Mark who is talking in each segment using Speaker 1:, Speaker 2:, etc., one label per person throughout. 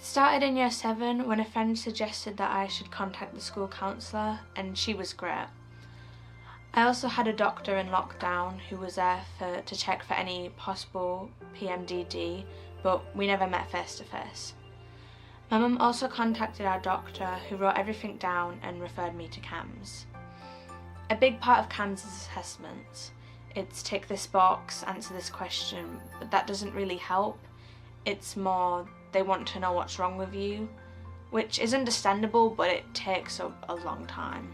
Speaker 1: Started in year 7 when a friend suggested that I should contact the school counsellor, and she was great. I also had a doctor in lockdown who was there to check for any possible PMDD, but we never met face to face. My mum also contacted our doctor, who wrote everything down and referred me to CAMS. A big part of CAMS is assessments. It's tick this box, answer this question, but that doesn't really help. It's more they want to know what's wrong with you, which is understandable, but it takes a long time.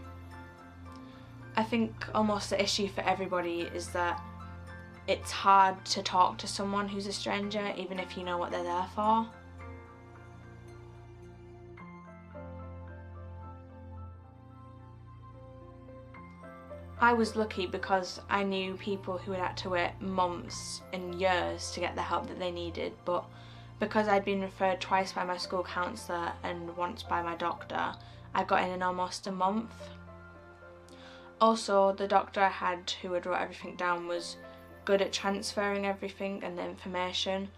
Speaker 1: I think almost the issue for everybody is that it's hard to talk to someone who's a stranger, even if you know what they're there for. I was lucky because I knew people who had had to wait months and years to get the help that they needed, but because I'd been referred twice by my school counsellor and once by my doctor, I got in almost a month. Also, the doctor I had who had wrote everything down was good at transferring everything and the information.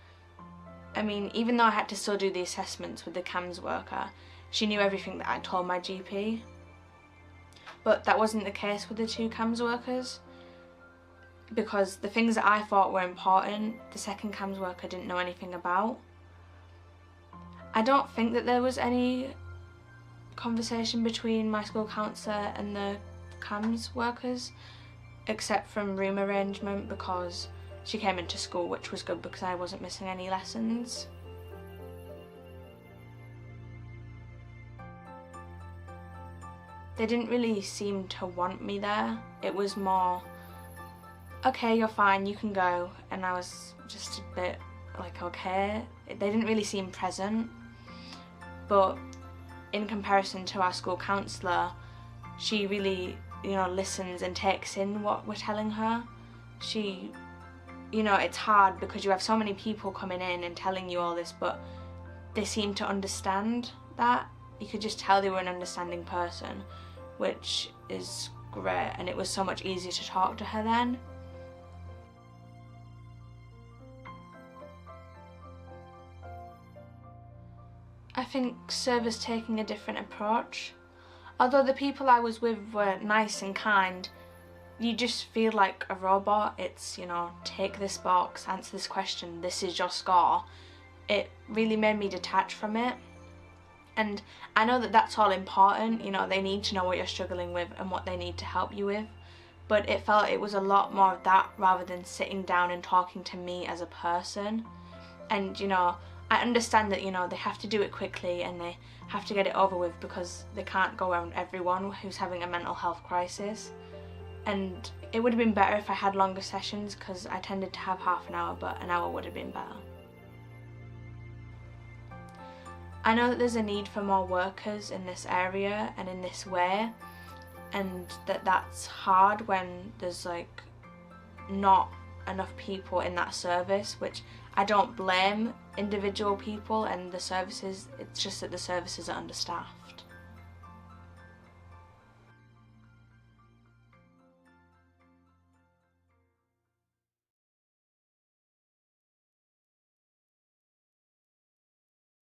Speaker 1: I mean, even though I had to still do the assessments with the CAMS worker, she knew everything that I told my GP. But that wasn't the case with the 2 CAMS workers, because the things that I thought were important, the second CAMS worker didn't know anything about. I don't think that there was any conversation between my school counsellor and the CAMS workers, except from room arrangement, because she came into school, which was good because I wasn't missing any lessons. They didn't really seem to want me there. It was more, okay, you're fine, you can go, and I was just a bit like, okay. They didn't really seem present, but in comparison to our school counsellor, she really, listens and takes in what we're telling her. She, it's hard because you have so many people coming in and telling you all this, but they seem to understand that. You could just tell they were an understanding person, which is great, and it was so much easier to talk to her then. I think service taking a different approach. Although the people I was with were nice and kind, you just feel like a robot. It's, take this box, answer this question, this is your score. It really made me detach from it. And I know that that's all important, they need to know what you're struggling with and what they need to help you with. But it felt it was a lot more of that rather than sitting down and talking to me as a person. And, I understand that, they have to do it quickly and they have to get it over with because they can't go around everyone who's having a mental health crisis. And it would have been better if I had longer sessions because I tended to have half an hour, but an hour would have been better. I know that there's a need for more workers in this area and in this way, and that's hard when there's not enough people in that service, which I don't blame individual people and the services, it's just that the services are understaffed.